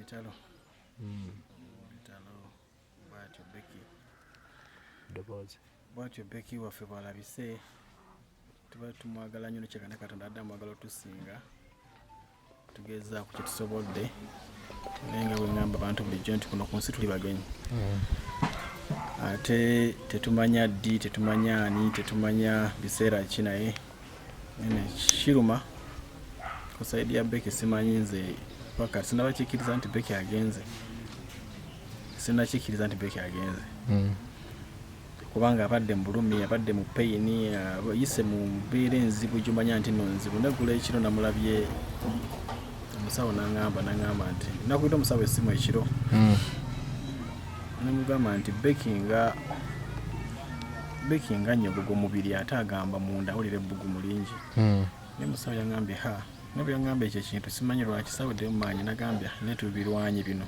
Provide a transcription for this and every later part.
KITALO. KITALO. Bwatyo Becky. Dobozi. Bwatyo Becky waffe bwalabise tuba tumwagala nnyo nekyekana Katonda adda mwagala otusinga tugezaako kye tusobodde naye nga bwe ngamba abantu bulijjo nti kuno ku nsi tuli bagenyi ate tetumanya ddi tetumanya ani tetumanya biseera ki naye nene kiruma ku saidi ya Becky simanyi nze paka sinabakikiriza nti Becky agenze sinakikiriza nti Becky agenze kubanga abadde mu bulumi abadde mu payini yise mu mbeera enzibu gy'omanya nti nno nzibu neggula ekiro namulabye omusawo n'angamba nti nakuyita omusawo essimu ekiro nemugamba nti Becky nga nnyogogo mubiri ate agamba munda awulira ebbugumu lingi ne musawo yangambye nabwe yangambye ekyo ekintu simanyi lwaki sawudde mu maanyi nagambya netubirwanye bino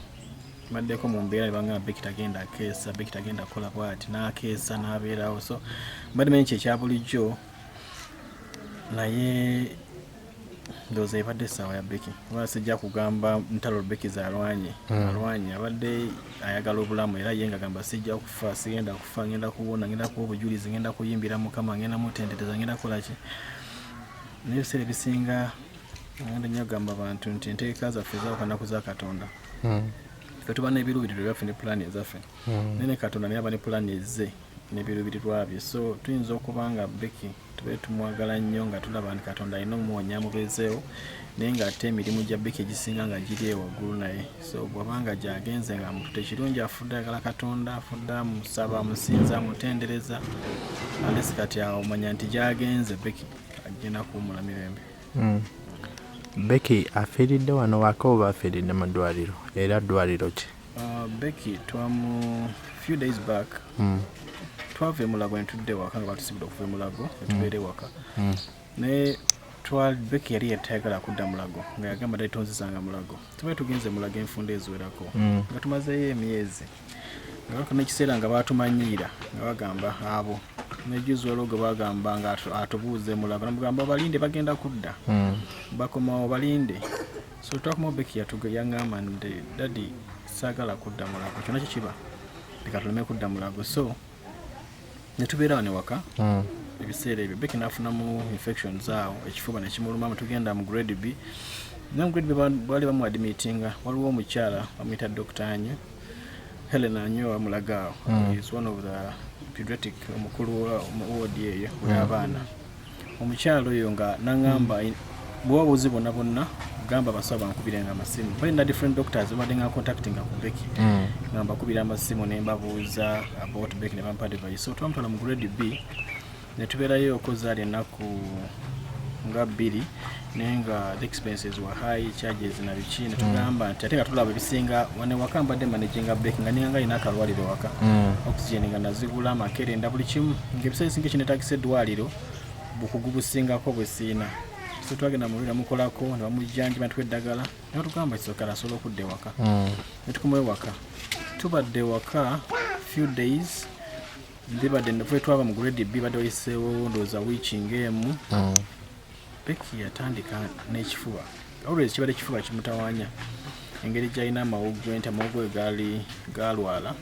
maddeko mu mbeera nebagamba Becky tagenda akeesa Becky tagenda kukola bwati n'akeesa n'abeerawo so mbadde manyi kyekya bulijjo naye ndowooza ebadde essaawa ya Becky kuba sijja kugamba ntalo Becky zalwanye alwanye abadde ayagala obulamu era ye ngagamba sijja kufa sigenda kufa ngenda kuwona ngenda kuwa obujulizi ngenda kuyimbira Mukama ngenda mutendereza ngenda kukolaki naye ebiseera ebisinga ngenda nnyo gamba abantu nti enteeka zaffe zawukanaku za Katonda tuba n'ebiruubirirwa byaffe ne pulaani ezaffe naye Katonda naye aba ne pulaani ezze n'ebiruubirirwa bye so tuyinza okuba nga Becky tube tumwagala nnyo nga tulaba nti Katonda alina omuwonya amubeezeewo naye ng'ate emirimu gya Becky egisinga nga giri waggulu naye so bw'abanga gyagenze nga mutute kirungi afudde ayagala Katonda afudde amusaba amusinza amutendereza alesi kati awo omanya nti gyagenze Becky agenda kuwumula mirembe. Becky afiiridde wano waka oba afiiridde mu ddwaliro era ddwaliro ki? Becky few days back twava emulago netudde waka nga batusibidde okuva emulago netubeera ewaka naye Becky yali yatayagala kudda mulago nga yagamba ddali tonzisanga mulago tubaye tugenze mulago enfunda eziwerako nga tumazeeyo emyezi nga n'ekiseera nga batumanyiira nga bagamba abo nejuzi waliwo gwe bagamba nga atubuuze mulago namugamba balinde bagenda kudda bakomawo balinde so twakomawo Becky yangamba nti dadi saagala kudda mulago kyonna kikiba leka tuleme kudda mulago so netubeerawo ne waka ebiseera ebyo Becky n'afunamu infections awo ekifuba nekimuluma tugenda mu grade B ne mu grade B bali bamuadmitinga waliwo omukyala bamuyita Dr. Anyo Helen Anyo amulaga is one of the pediatric omukulu wa ward eyo w'abaana omukyalo oyo nga nangamba bwabuzi bonna gamba basaba bankubirenga amasimu bali na different doctors badde nga contacting ku Becky ngamba kubira amasimu ne mbabuuza about Becky ne bampa advice so twamutwala mu grade B ne tubeerayo okozaali ennaku nga 2 naye nga the expenses were high charges na biki ne tugamba nti ate nga tulaba ebisinga wane waka mbadde managing Becky nga ninga ina akalwaliro waka oxygen nga nazigula makerenda buli kimu ng'ebiseera ebisinga kinetagisa eddwaliro bukugu busingako bwe siina so twagenda mulira mukolako ne bamujjanjaba netwe eddagala naye tugamba kisokala asobola okudda ewaka ne tukomayo waka tubadde waka few days ndibadde naffe twaba mu grade B badde wayiseewo ndowooza wiiki ng'emu Becky yatandika n'ekifuba always kibadde ekifuba kimutawaanya engeri gy'alina amawugwe nti amawugwe galwala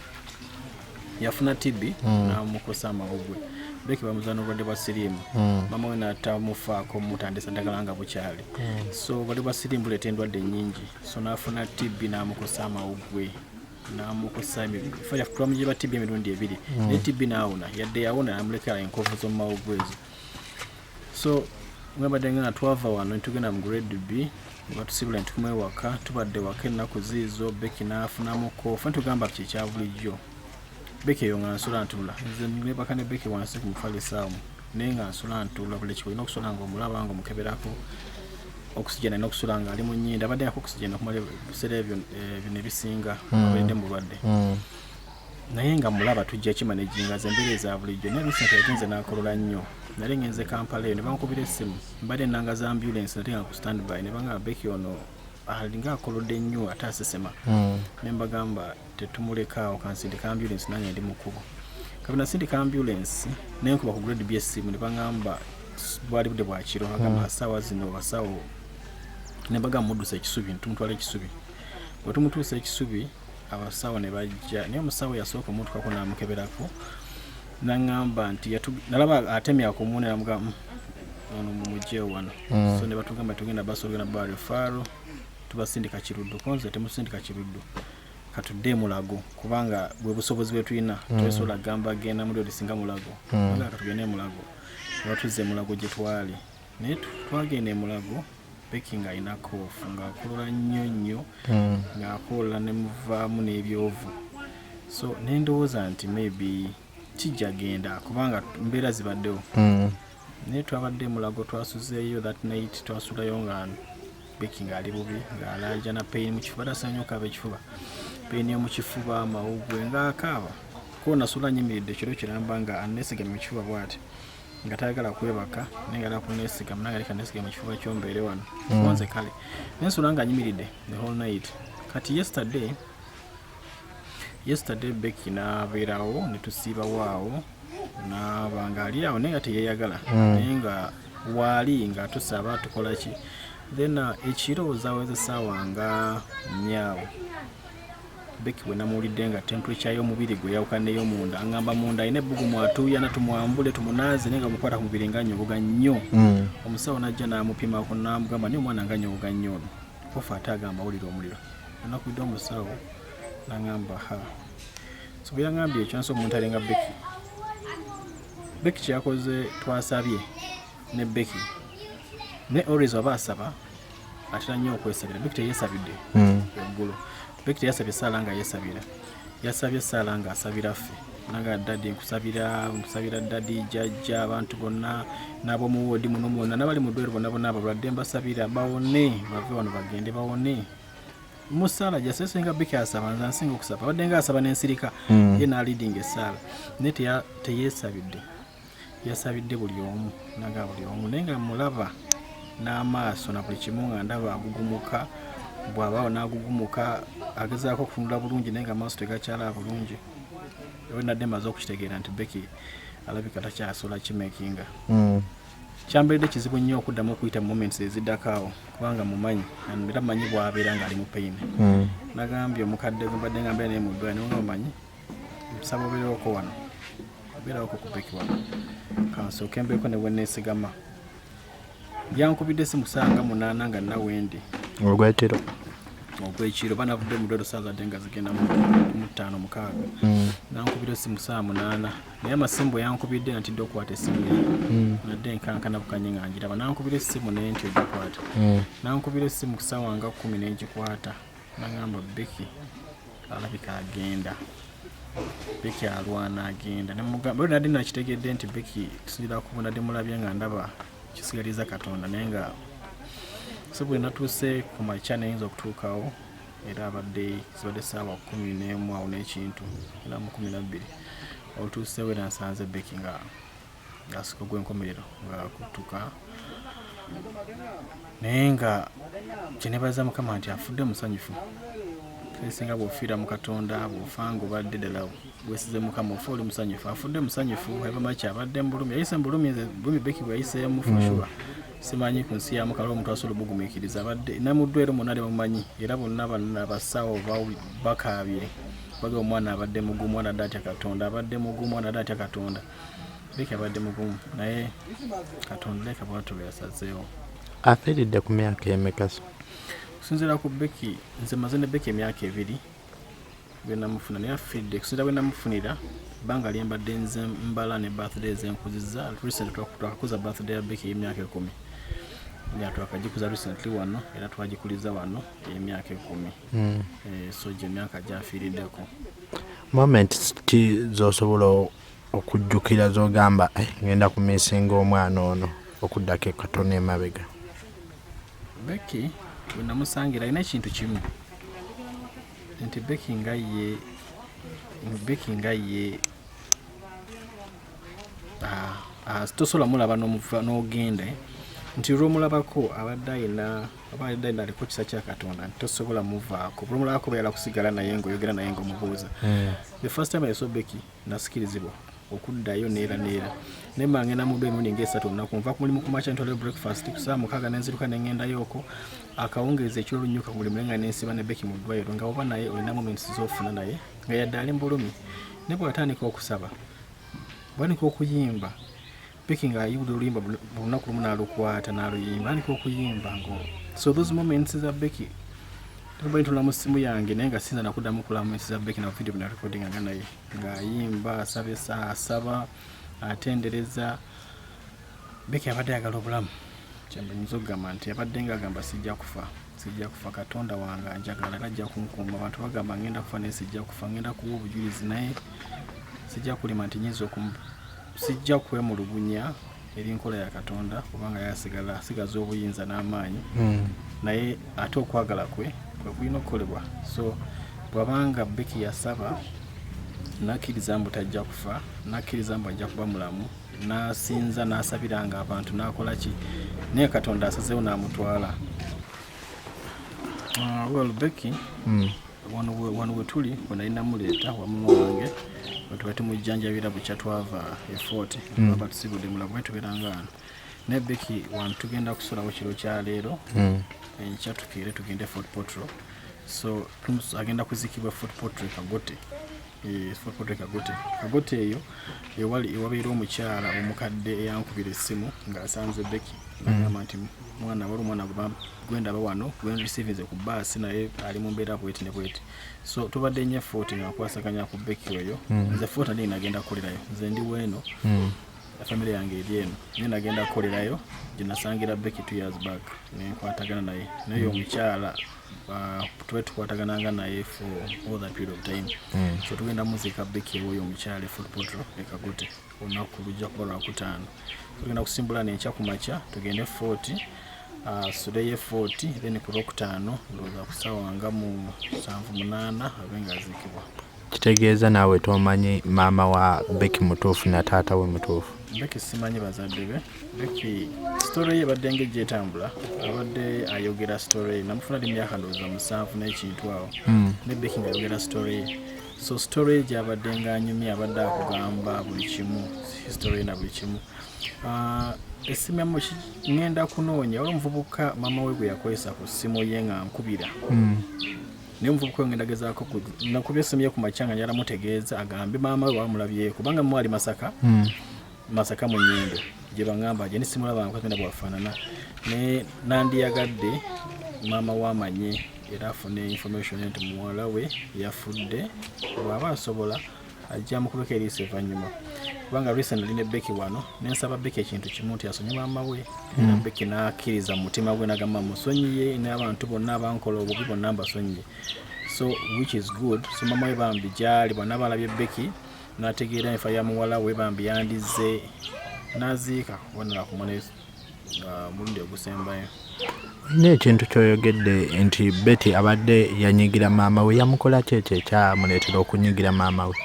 yafuna TB n'amukosa amawugwe Becky bamuzaana obulwadde bwa siriimu mama we n'atamufaako mutandisa ddagala nga bukyali so obulwadde bwa siriimu buleeta endwadde nnyingi so n'afuna TB n'amukosa amawugwe n'amukosa twamugiba TB emirundi 2 naye TB n'awona yadde yawona n'amulekera enkovu z'omu mawugwe ezo so mwabadde nga twava wano netugenda mu grade B batusibula ntukomayo waka tubadde waka ennaku ziizo Becky n'afunamuko fe ntugamba kyekya bulijjo Becky eyo nga nsula ntula nze nebaka ne Becky wansi ku mufalisaamu naye nga nsula ntula buli kikolina okusula nga omulaba nga omukeberako oxygen n'okusula nga ali mu nnyindo abadde nga oxygen okumala ebiseera ebyo nebisinga abadde mu bulwadde naye nga mulaba tujja kimanaginga ze embeera eza bulijjo naye recent yagenze n'akolola nnyo nali ngenze Kampala eyo ne bankubira essimu mbadde nanga za ambulance nate nga ku standby ne bangamba Becky ono alinga akolodde nnyo ate asesema ne mbagamba tetumulekaawo kansindika ambulance nange ndi mukubo kabina sindika ambulance nenkuba ku grade B essimu ne bangamba bwali budde bwa kiro bagamba asaawa zino basawo ne bagamba muddusa ekisubi ntumutwala ekisubi bwe tumutuusa ekisubi abasawo ne bajja naye omusawo yasooka omutukako n'amukeberako n'aŋŋamba nti nalaba atemya ku munne namugamba ono mumugyewo wano so ne batugamba tugenda baso olugenda bali faaro tubasindika Kiruddu konze temusindika Kiruddu katudde Mulago kubanga bwe busobozi bwe tulina twesobola gamba genda muri olisinga Mulago nga katugende Mulago batuze Mulago gye twali naye twagenda Mulago Becky nga alina koofu ng'akolola nnyo ng'akolola ne muvaamu n'ebyovu so nendowooza nti maybe kijja genda kubanga mbeera zibaddewo naye twabadde Mulago twasuzeeyo that night twasulayo nga Becky ng'ali bubi ng'alaaja na pain mu kifuba tasanyo kaaba ekifuba pain yo mu kifuba amawugwe ng'akaaba ko nasula nyimiridde kiro kiramba nga anneesigamye mu kifuba bw'ati nga tayagala kwebaka naye nga nakuneesigama nanga leka neesigamye mu kifuba kyombeere wano konze kale nensula nga nyimiridde the whole night kati yesterday Becky n'abeerawo ne tusiibawo awo n'aba ng'ali awo naye nga teyeeyagala naye nga waali nga tusaba tukola ki then ekiro zaweza essaawa nga 4 Becky bwe namuwulidde nga temperature y'omubiri gwe yawuka n'ey'omunda aŋŋamba munda alina ebbugumu atuuya na tumwambule tumunaaze naye nga mukwata ku mubiri nga nnyogoga nnyo omusawo n'ajja n'amupimako n'amugamba naye omwana nga nnyogoga nnyo ono kofa ate agamba awulira omuliro anakwidde omusawo n'aŋŋamba so bwe yaŋŋambye ekyo nsobola omuntu alinga Becky kyeyakoze twasabye ne Becky ne always aba asaba atera nnyo okwesabira Becky teyeesabidde eggulo Becky teyasabye Saala nga yeesabira yasabye Saala nga asabira ffe nanga dadi nkusabira dadi jjajja abantu bonna n'ab'omu woodi muno mwonna n'abali mu ddwaliro bonna abalwadde mbasabira bawone bave wano bagende bawone mu Saala gyasesenga Becky asaba nze nsinga okusaba abadde nga asaba n'ensirika ye n'alidinga essaala naye teyeesabidde yasabidde buli omu naga buli omu naye nga mulaba n'amaaso na buli kimu nga ndaba agugumuka bw'abaawo n'agugumuka agezaako okutunula bulungi naye nga amaaso tegakyala bulungi ewe nadde maze okukitegeera nti Becky alabika takyasobola kimekinga kyamberedde kizibu nnyo okuddamu okuyita mu moments eziddako awo kubanga mumanyi era mumanyi bw'abeera ng'ali mu pain nagambye omukadde mbadde nga mbeera naye mu ddwaliro naye nga mumanyi nsaba obeerewoko wano obeerawoko ku Becky wano kansooke mbeeko ne bwe neesigama byankubidde si musanga 8 nga nawendi ogw'ekiro banavudde mu ddwaliro saaza dde nga zigenda mu 5-6 nankubidde si musanga 8 naye amasimbu yankubidde natidde okukwata essimu ye nadde nkankana bukanye nga njiraba nankubidde essimu naye nti ogikwata nankubidde essimu ku ssaawa nga 10 n'egikwata nagamba Becky alabika agenda Becky alwana agenda nemugamba nadde nakitegedde nti Becky tusinzira ku nadde mulabye nga ndaba kisigaliza Katonda naye nga so bwe natuuse ku makya nayinza okutuukawo era abadde zibadde essaawa 11 awo n'ekintu era mu 12 olutuusewo era nsanze Becky nga asika gw'enkomerero nga kutuka naye nga kyenebaza Mukama nti afudde musanyufu esinga bw'ofiira mu Katonda bw'ofanga obadde ddala wesize Mukama ofa oli musanyufu afudde musanyufu eva makya abadde mu bulumi yayise mu bulumi Becky bwe yayiseemu for sure simanyi ku nsi ya Mukama omuntu asobola obugumiikiriza abadde ne mu ddwaliro mwonna bamumanyi era bonna abasawo bakaabire baga omwana abadde mugumu mwana adde atya Katonda abadde mugumu mwana adde atya Katonda Becky abadde mugumu naye Katonda leka bw'atyo bwe yasazeewo afiiridde ku myaka emekaso kusinziira ku Becky nze maze ne Becky emyaka 2 bwe namufuna naye afiiridde kusinziira bwe namufunira banga lyembadde nze mbala ne birthday zenkuziza recently twakakuza birthday ya Becky y'emyaka 10 ya twakagikuza recently wano era twagikuliza wano y'emyaka 10 so gye myaka gyafiiriddeko moment ki zosobola okujjukira zogamba ngenda ku misinga omwana ono okuddako Katonda emabega Becky bwe namusangira alina ekintu kimu nti Becky nga ye tosobola mulaba n'ogenda nti olw'omulabako abadde alina aliko kisa kya Katonda nti tosobola muvaako olw'omulabako bayala kusigala naye ng'oyogera naye ng'omubuuza the first time I saw Becky nasikirizibwa okuddayo neera naye mba ngenda mu ddwaliro emirundi nga 3 olunaku nva ku mulimu ku makya ntwalayo breakfast ku ssaawa 6 n'enziruka ne ngendayo okwo akawungeeza ekyolunyuka buli mulenga n'ensiba ne Becky mu ddwaliro nga oba naye olina moments z'ofuna naye nga yadde ali mbulumi ne bw'atandika okusaba bw'atandika okuyimba Becky ng'ayiwula oluyimba lunaku lumu n'alukwata n'aluyimba atandika okuyimba so those moments za Becky tuba ntula mu simu yange naye nga sinza nakuddamu kulaba moments za Becky na video bina recording nga naye ng'ayimba asaba atendereza Becky abadde ayagala obulamu kyembayinza okugamba nti abadde ng'agamba sijja kufa Katonda wange anjagala ajja kunkuuma abantu bagamba ngenda kufa naye sijja kufa ngenda kuwa obujulizi naye sijja kulima nti nyinza sijja kwemulugunya eri nkola ya Katonda kubanga yasigaza obuyinza n'amaanyi naye ate okwagala kwe kulina okukolebwa so bw'abanga Becky yasaba nakkiriza mbu tajja kufa nakkiriza mbu ajja kuba mulamu n'asinza n'asabiranga abantu n'akola ki naye Katonda asazeewo n'amutwala well Becky wano we tuli bwe nali namuleeta wa mama wange bwe tumujjanjabira bukya twava e-Fort baba tusibudde mulamu bwe tubeeranga wano naye Becky wano tugenda kusulawo kiro kya leero enkya tukeere tugende Fort Portal so agenda kuzikibwa Fort Portal Kagote eyo ewabeera omukyala omukadde eyankubira essimu ng'asanze Becky n'agamba nti mwana wali omwana gwendaba wano gwenrisivinze ku baasi naye ali mu mbeera bweti ne bweti so tubadde nnyo Fort nga nkwasaganya ku Becky oyo nze Fort ndi nagenda kukolerayo nze ndi weeno family yange eri eno naye nagenda kukolerayo gye nasangira Becky 2 years back nenkwatagana naye omukyala tuwe tukwatagananga naye for all that period of time so tugenda muzika Becky oyo omukyala Fort Portal Kagote olunaku lujja kuba lwakutaano tugenda kusimbula n'enkya ku makya tugende Fort sudeyo Fort then ku lwokutaano ndowooza ku ssaawa nga mu 7-8 abe ng'aziikibwa kitegeeza naawe tomanyi maama wa Becky mutuufu na taata we mutuufu Becky simanyi bazadde be Becky story ye badde ng'egyetambula abadde ayogera story namufuna emyaka ndowooza 7 n'ekintu awo ne Becky ng'ayogera story so story gy'abadde ng'anyumya abadde akugamba buli kimu history na buli kimu essimu yamu ngenda kunoonya wali omuvubuka maama we gwe yakozesa ku ssimu ye nga nkubira naye omuvubuka ngenda gezaako nakubya essimu ye ku makya nga njala mutegeeza agambe maama we bamulabyeko kubanga mwali Masaka mu Nyindo gye baŋŋamba gye nisimulaba nkagenda bwafaanana naye nandiyagadde maama we amanye era afune information nti muwala we yafudde bw'aba asobola ajja mukubeka eriiso evannyuma kubanga recently ne Becky wano nensaba Becky ekintu kimu nti asonye maama we era Becky n'akkiriza mu mutima gwe n'agamba musonyiye n'abantu bonna abankola obubi bonna mbasonyiye so which is good so maama we bambi gyali bonna balabye Becky n'ategeera enfa ya muwala we bambi yandize n'aziika wonera kumone mulundi ogusembayo n'ekintu kyoyogedde nti Betty abadde yanyigira maama we yamukola ki ekyo ekyamuleetera okunyigira maama we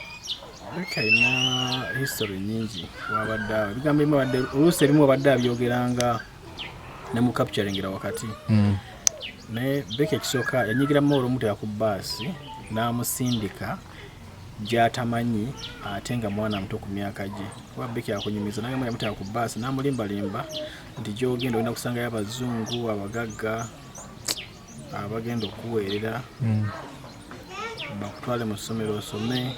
Becky alina history nyingi wabadde awo ebigambo ebimu abadde oluusi ebimu abadde abyogeranga ne mu capturingira wakati naye Becky ekisooka yanyigira mawolo omutera ku bbaasi n'amusindika gy'atamanyi ate nga mwana muto ku myaka gye kuba Becky akunyumiza nagamba yamutera ku bbaasi n'amulimbalimba nti gy'ogenda olina kusangayo abazungu abagagga abagenda okuweerera bakutwale mu ssomero osome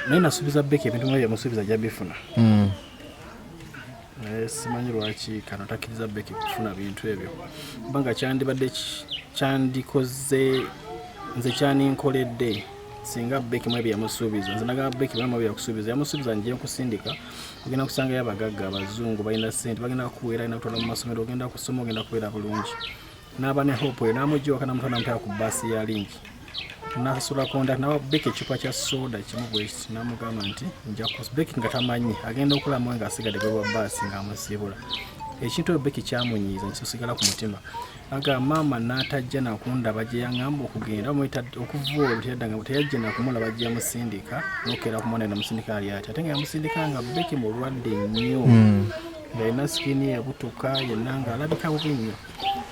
naye nasuubiza Becky ebintu nga byamusuubiza ajja bifuna naye simanyi lwaki kano takkiriza Becky kufuna bintu ebyo kubanga kyandibadde kyandikoze nze kyaninkoledde singa Becky mwe byamusuubiza nze nagamba Becky bwe byakusuubiza yamusuubiza nje nkusindika ogenda kusangayo abagagga abazungu balina ssente bagenda kukuweera alina kutwala mu masomero ogenda kusoma ogenda kubeera bulungi n'aba ne hope eyo n'amugyiwaka namutwala namutwala ku bbaasi ya linki n'asasula konda nawa Becky ekicupa kya soda kimu bwekiti n'amugamba nti nja Becky nga tamanyi agenda okulamu ng'asigadde gwe bwa bbaasi ng'amusiibula ekintu Becky kyamunyiiza nkisigala ku mutima aga maama n'atajja nakundaba gye yaŋŋamba okugenda okuva olwo teyajja nakumulaba gye yamusindika n'okeera kumwana namusindika ali ati ate nga yamusindika nga Becky mulwadde nnyo ng'alina sikini yabutuka yenna ng'alabika bubi nnyo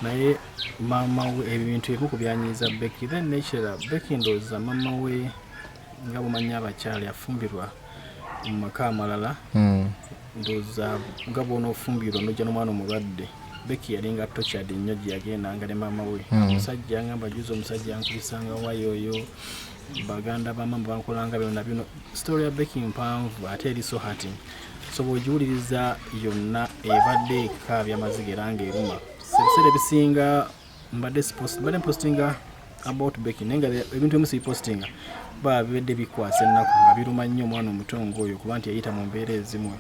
naye maama we ebintu ebimu ku byanyiiza Becky then nekirala Becky ndowooza maama we nga bumanyi abakyala yafumbirwa mu maka amalala ndowooza nga bw'onoofumbirwa n'ojja n'omwana omulwadde Becky yalinga tortured nnyo gye yagendanga ne maama we. Omusajja ngamba juzi omusajja yankubisanga wayoyo baganda ba maama bankolanga byonna bino. Story ya Becky mpanvu ate eri so hurting. So bw'ogiwuliriza yonna ebadde ekaabya amaziga era ng'eruma. Ebiseera ebisinga mbadde postinga about Becky naye nga ebintu ebimu sipostinga bibadde bikwasa ennaku nga biruma nnyo omwana omutongo oyo kuba nti yayita mu mbeera ezimu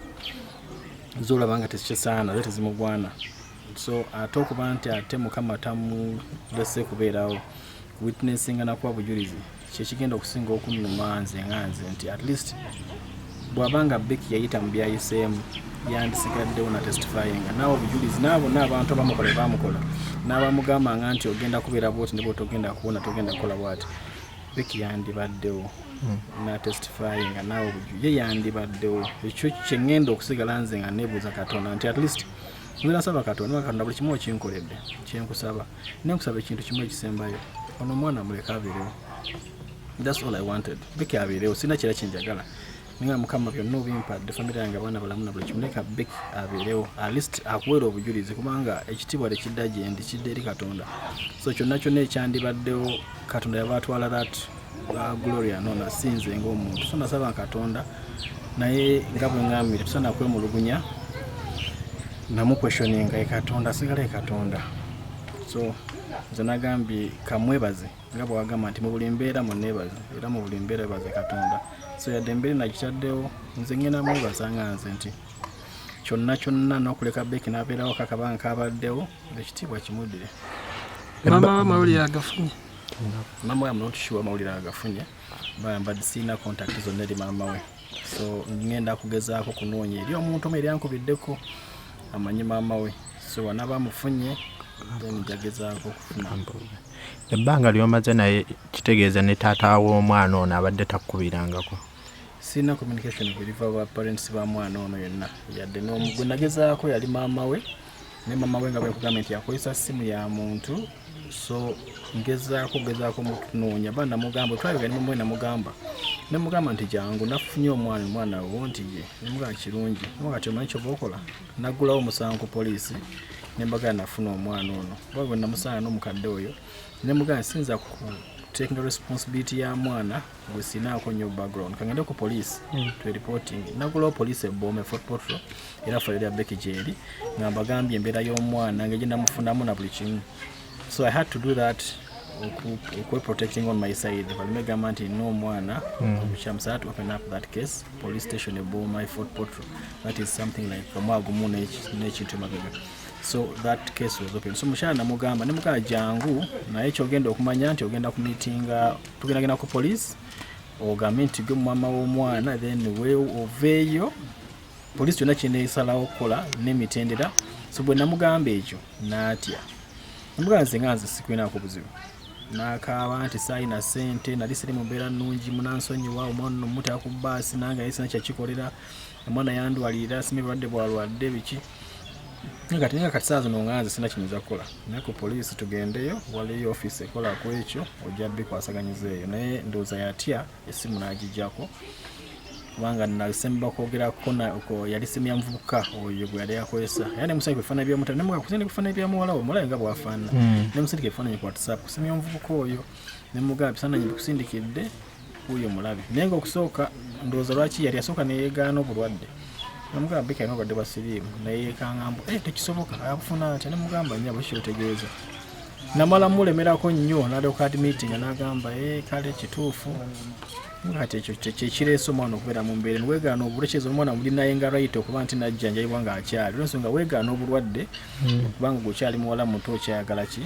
z'olaba nga tezikisaana ze tezimugwana. So ate okuba nti ate Mukama tamulese kubeerawo witnessinga nakuwa bujulizi kyekigenda okusinga okunnuma nze nti at least bw'abanga Becky yayita mu byayiseemu yandisigaddewo na testifyinga naawe obujulizi naabo n'abantu abamukola bamukola n'abamugambanga nti ogenda kubeera bwoti ne bwotogenda kuwona togenda kukola bwati. Becky yandibaddewo na testifyinga naawe obujulizi ye yandibaddewo. Ekyo kyengenda okusigala nze nga neebuuza Katonda nti at least ngenda nsaba Katonda buli kimu okinkoledde kyenkusaba nenkusaba ekintu kimu ekisembayo ono omwana muleka abeerewo. That's all I wanted. Becky abeerewo sina kira kyenjagala nga Mukama byonna obimpadde family yange abaana balamu na buli kimu leka Becky abeerewo at least akuweera obujulizi kubanga ekitiibwa tekidda gye ndi kidda eri Katonda. So kyonna kyonna ekyandibaddewo Katonda yabatwala that Gloria nona sinze ng'omuntu. So nasaba Katonda naye nga bwe ngambire tusana kwemulugunya namu questioninga Katonda sigala Katonda. So nze nagambye kamwebaze nga bw'agamba nti mu buli mbeera munneebaze era mu buli mbeera ebaze Katonda. So yadde embeera nagitaddewo nze ngenda mwebaza nga nze nti kyonna n'okuleka Becky n'abeerawo kakabanga kabaddewo ekitiibwa kimuddire. Maama amawulire agafunye. Maama we I'm not sure amawulire agafunye mbadde sirina contact zonna eri maama we. So ngenda kugezaako kunoonya eri omuntu omu eryankubiddeko amanyi maama we. So wanaaba amufunye then njagezaako okufuna. Ebbanga ly'omaze naye kitegeeza ne taata w'omwana ono abadde takkubirangako. Sina communication biliva ba parents ba mwana ono yonna yadde n'omugwe nagezaako yali maama we ne maama we nga bwe kugamba nti yakozesa simu ya muntu. So ngezaako mutunoonya bana mugamba twabega ne mumwe namugamba nti jangu nafunye omwana wo nti ye nemugamba kirungi mwakati omanyi kyobaokola naggulawo omusango ku poliisi nembaga nafuna omwana ono bwe namusanga n'omukadde oyo nemugamba sinza ku taking responsibility ya mwana gwe sinaako nnyo background kangende ku poliisi to reporting naggulawo poliisi ebboome Fort Portal era fayiro ya Becky gyeri nga mbagambye embeera y'omwana nga gye namufunamu na buli kimu. So I had to do that protecting on my side. Balimegamba nti n'omwana omukyamsa to open up that case police station ebbooma Fort Portal. That is something like omwagumu n'ekintu emabega. So that case was open. So mukyala namugamba nemugamba jangu naye kyogenda okumanya nti ogenda ku meetinga tugendagenda ku police ogambe nti gwe mama w'omwana then we oveeyo police yonna kyeneesalawo okukola n'emitendera. So bwe namugamba ekyo n'atya namugamba nze sikwinaako buzibu n'akaaba nti saayina ssente nali siri mu mbeera nnungi munansonyiwa omwana omuta ku bbaasi nange naye sina kyakikolera omwana yandwalira sima balwadde bwalwadde biki kati saa zino nga nze sina kinyinza kukola naye ku poliisi tugendeyo waliyo office ekola ku ekyo ojja bikwasaganyiza eyo naye ndowooza yatya essimu n'agijjako kubanga nasemba kwogerako yali simu ya muvubuka oyo gwe yali yakozesa era nemusindika ebifaananyi by'omutale nemuga kusindika ebifaananyi bya muwala we omulabe nga bw'afaanana nemusindika ebifaananyi ku WhatsApp simu y'omuvubuka oyo nemuga ebifaananyi bikusindikidde oyo omulabe naye ng'okusooka ndowooza lwaki yali asooka neyeegaana obulwadde namugamba Becky alina obulwadde bwa siriimu naye yeekangamba tekisoboka abufuna atya nemugamba nnyo bwe kyotegeeza namala mulemerako nnyo n'alyoka admitting n'agamba kale kituufu ngati ekyo kyekireese omwana okubeera mu mbeera weegaana obulwadde omwana muli naye nga right okuba nti najjanjabibwa ng'akyali olw'ensonga weegaana obulwadde kubanga gwekyali muwala muto okyayagala ki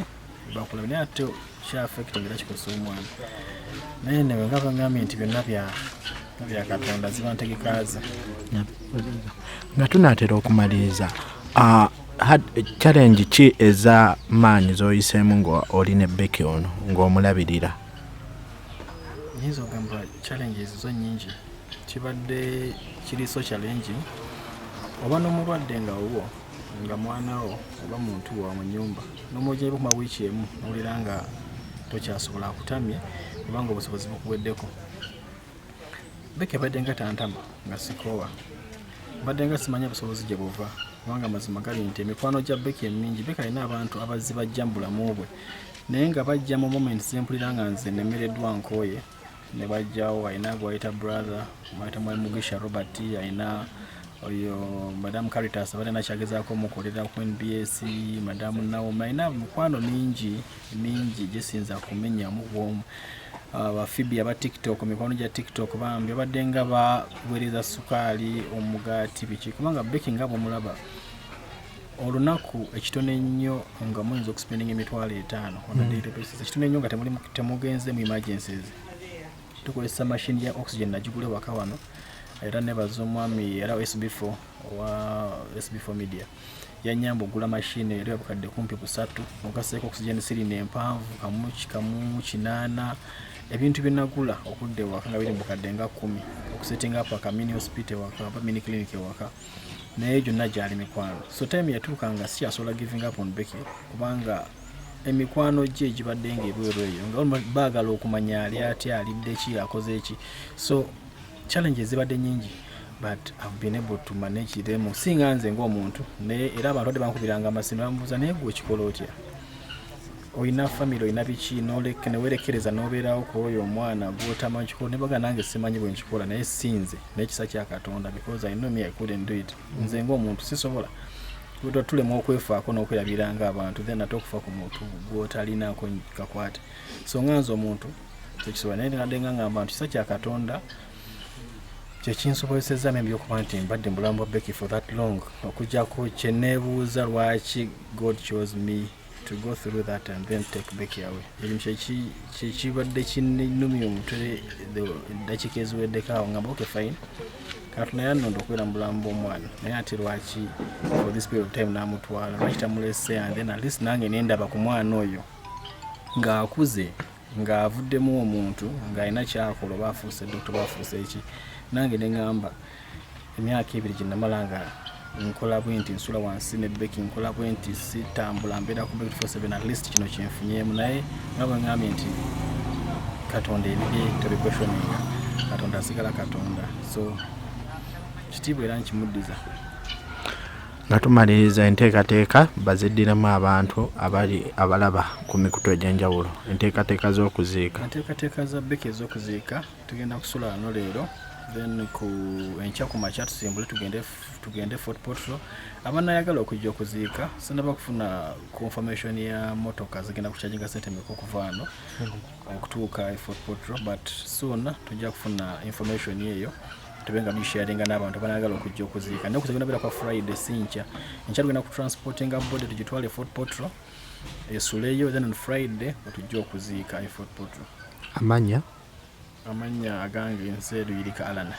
bakulaba naye ate kyaffecting era kikosa omwana naye newe nga bagambye nti byonna bya Katonda ziba ntegekaaze. Nga tunaatera okumaliriza challenge ki eza maanyi z'oyiseemu ng'oli ne Becky ono ng'omulabirira? Nyinza ogamba challenges zo nnyingi kibadde kiri so challenging oba n'omulwadde nga wuwo nga mwanawo oba muntu wa mu nnyumba n'omwogyeyo kuma wiiki emu n'owulira nga tokyasobola akutamye kubanga obusobozi bukuweddeko. Becky abadde nga tantama nga sikoowa badde nga simanya busobozi gye buva kubanga mazima gali nti emikwano gya Becky emingi Becky alina abantu abazzi bajja mu bulamu bwe naye nga bajja mu moments zempulira nga nze nemereddwa nkooye ne bajjawo alina gwayita brother mwayita mwali Mugisha Robert alina oyo Madam Caritas abadde nakyagezaako omukolera ku NBS Madam Naomi alina mikwano mingi gisinza kumenyamu bwomu Phoebe aba TikTok mikwano gya TikTok bambi abadde nga baweereza sukaali omugaati biki kubanga Becky nga bw'omulaba olunaku ekitone nnyo nga muyinza okuspendinga emitwalo 5 on a daily basis ekitone nnyo nga temugenze mu emergencies tukozesa machine ya oxygen nagigule waka wano era nebaza omwami era SB4 owa SB4 media yanyamba ogula machine era bukadde kumpi busatu mugaseeko oxygen sirinda empanvu kamu kinana ebintu binagula okudde waka nga biri bukadde nga 10 okusetting up aka mini hospital waka ba mini clinic waka naye gyonna gyali mikwano so time yatuuka nga sikyasobola giving up on Becky kubanga emikwano gye gibadde nga ebweru eyo nga baagala okumanya ali atya alidde ki akoze eki so challenges zibadde nyingi but I've been able to manage them singa nze ng'omuntu naye era abantu badde bankubiranga amasimu bamubuuza naye gwe ekikola otya oyina family oyina biki newerekereza n'obeerawo ku oyo omwana gw'otamanyi kikola ne baga nange simanyi bwe nkikola naye sinze n'ekisa kya Katonda because I know me I couldn't do it nze ng'omuntu sisobola tulema okwefaako n'okwerabiranga abantu then ate okufa ku muntu gw'otalinaako kakwate so nganze omuntu tekisobola naye nadde nga ngamba nti kisa kya Katonda kyekinsobozesezza membi okuba nti mbadde mu bulamu bwa Becky for that long okujjako kye neebuuza lwaki God chose me to go through that and then take Becky away ekyo kibadde kinumya omutwe eddakiika eziweddeko awo ngamba okay fine Katonda yannonda okubeera mu bulamu bw'omwana naye ate lwaki for this period of time n'amutwala lwaki tamulese and then at least nange nendaba ku mwana oyo ng'akuze ng'avuddemu omuntu ng'alina kyakola oba afuuse dokita oba afuuse eki nange ne ngamba emyaka 2 gye namala nga nkola bwenti nsula wansi ne Becky nkola bwenti sitambula mbeera ku 24/7 at least kino kyenfunyeemu naye nga bwe ngambye nti Katonda ebibye tebikwesioninga Katonda asigala Katonda so kitiibwa era nkimuddiza nga tumaliriza enteekateeka baziddiramu abantu abalaba ku mikutu egy'enjawulo enteekateeka z'okuziika enteekateeka za Becky ez'okuziika tugenda kusula wano leero then ku enkya ku makya tusimbule tugende Fort Portal abanayagala okujja okuziika sinaba kufuna confirmation ya motoka zigenda kukyajinga sente meka okuva wano okutuuka Fort Portal but soon tujja kufuna information eyo tubenga bisharinga n'abantu banagala okujja okuziika naye okuzigenda bera kwa Friday sinkya enkya tugenda ku transportinga body tugitwale Fort Portal esuleyo then on Friday otujja okuziika Fort Portal amanya agange nseeru yirika alana